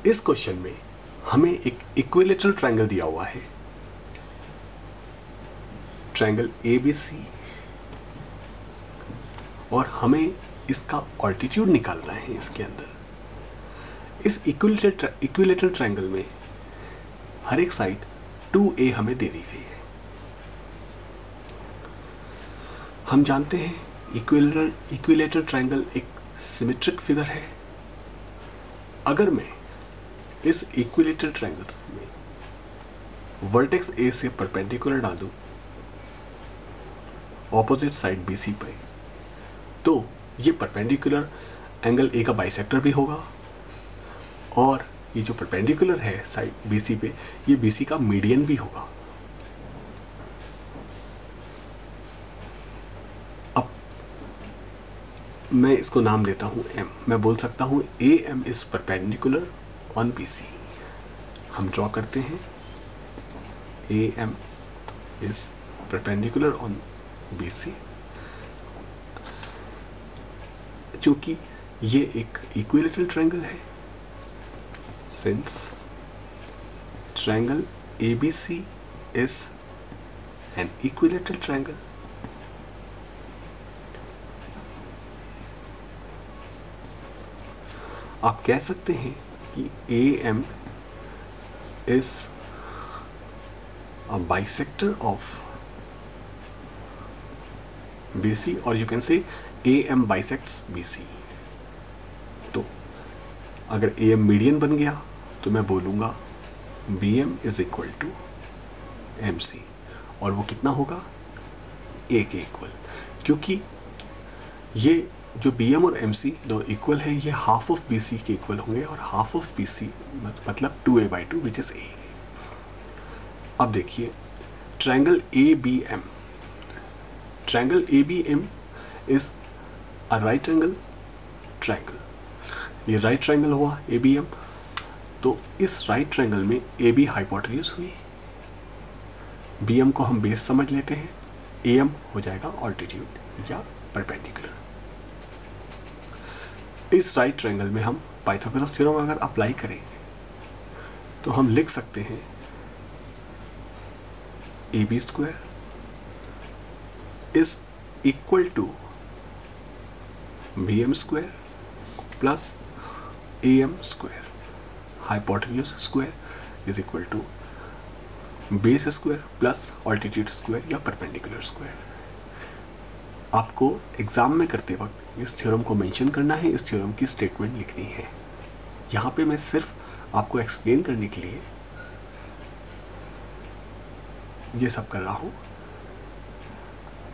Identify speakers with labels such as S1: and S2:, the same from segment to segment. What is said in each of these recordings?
S1: इस क्वेश्चन में हमें एक इक्विलेटरल ट्रायंगल दिया हुआ है, ट्रायंगल ABC, और हमें इसका ऑल्टीट्यूड निकालना है। इसके अंदर इस इक्विलेटरल ट्रायंगल में हर एक साइड 2a हमें दे दी गई है। हम जानते हैं इक्विलेटरल ट्रायंगल एक सिमेट्रिक फिगर है। अगर मैं इस इक्विलेटरल ट्रायंगल्स में वर्टेक्स A से परपेंडिकुलर डालूं ऑपोजिट साइड BC पे, तो ये परपेंडिकुलर एंगल A का बाइसेक्टर भी होगा, और ये जो परपेंडिकुलर है साइड BC पे, ये BC का मीडियन भी होगा। अब मैं इसको नाम देता हूँ M। मैं बोल सकता हूँ AM is perpendicular on BC। हम ड्रॉ करते हैं AM is perpendicular on BC। चूंकि ये एक इक्विलेटरल ट्रायंगल है, since triangle ABC is an equilateral triangle, आप कह सकते हैं कि AM is a bisector of BC, और you can say AM bisects BC। तो अगर AM मीडियन बन गया तो मैं बोलूँगा BM is equal to MC, और वो कितना होगा, A के इक्वल, क्योंकि ये जो BM और MC दो इक्वल है, ये हाफ ऑफ BC के इक्वल होंगे, और हाफ ऑफ BC मतलब 2a/2 विच इज A। अब देखिए triangle ABM, triangle ABM is a right angle triangle. ये राइट ट्रायंगल हुआ ABM, तो इस राइट ट्रायंगल में AB हाइपोटेन्यूज हुई, BM को हम बेस समझ लेते हैं, AM हो जाएगा ऑल्टीट्यूड या परपेंडिकुलर। इस राइट ट्रायंगल में हम पाइथागोरस थ्योरम अगर अप्लाई करें तो हम लिख सकते हैं AB² is equal to BM² plus AM², hypotenuse square is equal to base square plus altitude square या परपेंडिकुलर स्क्वायर। आपको एग्जाम में करते वक्त इस थ्योरम को मेंशन करना है, इस थ्योरम की स्टेटमेंट लिखनी है। यहाँ पे मैं सिर्फ आपको एक्सप्लेन करने के लिए ये सब कर रहा हूँ।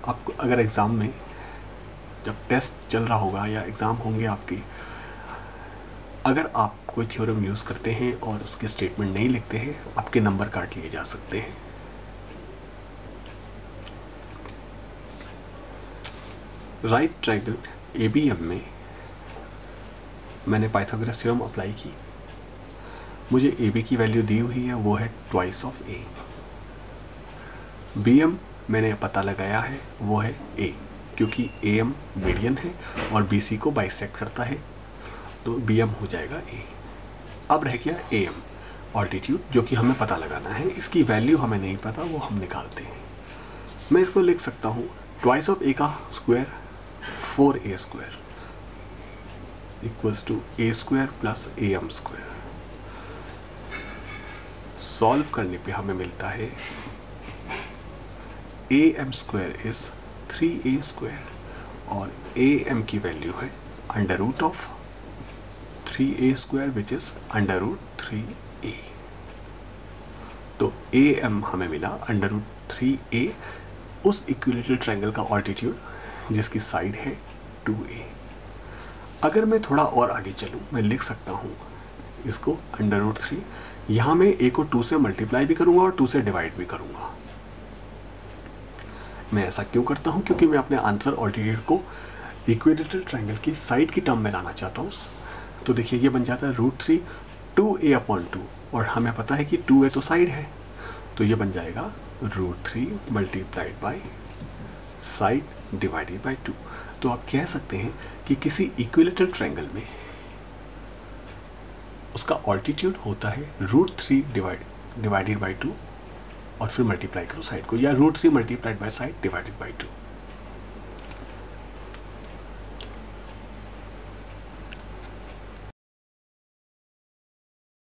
S1: आपको अगर एग्ज़ाम में जब टेस्ट चल रहा होगा या एग्ज़ाम होंगे आपके, अगर आप कोई थ्योरम यूज़ करते हैं और उसके स्टेटमेंट नहीं लिखते हैं, आपके नंबर काट लिए जा सकते हैं। राइट ट्रायंगल ABM में मैंने पाइथागोरस थ्योरम अप्लाई की, मुझे AB की वैल्यू दी हुई है, वो है ट्वाइस ऑफ A। BM मैंने पता लगाया है, वो है A, क्योंकि AM मीडियन है और BC को बाइसेक्ट करता है, तो BM हो जाएगा A। अब रह गया AM ऑल्टीट्यूड, जो कि हमें पता लगाना है, इसकी वैल्यू हमें नहीं पता, वो हम निकालते हैं। मैं इसको लिख सकता हूँ ट्वाइस ऑफ A का square 4A² equals to A² plus AM²। Solve करने पे हमें मिलता है AM² इज 3A² और AM की वैल्यू है under root of 3A² which is under root 3A। तो AM हमें मिला अंडर रूट 3A, उस इक्विलेटरल ट्रायंगल का ऑल्टीट्यूड जिसकी साइड है 2A। अगर मैं थोड़ा और आगे चलूँ, मैं लिख सकता हूँ इसको अंडर रूट 3। यहाँ मैं A को 2 से मल्टीप्लाई भी करूँगा और 2 से डिवाइड भी करूँगा। मैं ऐसा क्यों करता हूँ? क्योंकि मैं अपने आंसर ऑल्टीट्यूड को इक्विलेटरल ट्रायंगल की साइड की टर्म में लाना चाहता हूँ। तो देखिए ये बन जाता है √3 2A/2, और हमें पता है कि 2A तो साइड है, तो ये बन जाएगा √3 multiplied by side divided by 2। तो आप कह सकते हैं कि किसी इक्विलेटरल ट्रायंगल में उसका ऑल्टीट्यूड होता है √3 डिवाइडेड बाई 2 और फिर मल्टीप्लाई करो साइड को, या √3 multiplied by side divided by 2।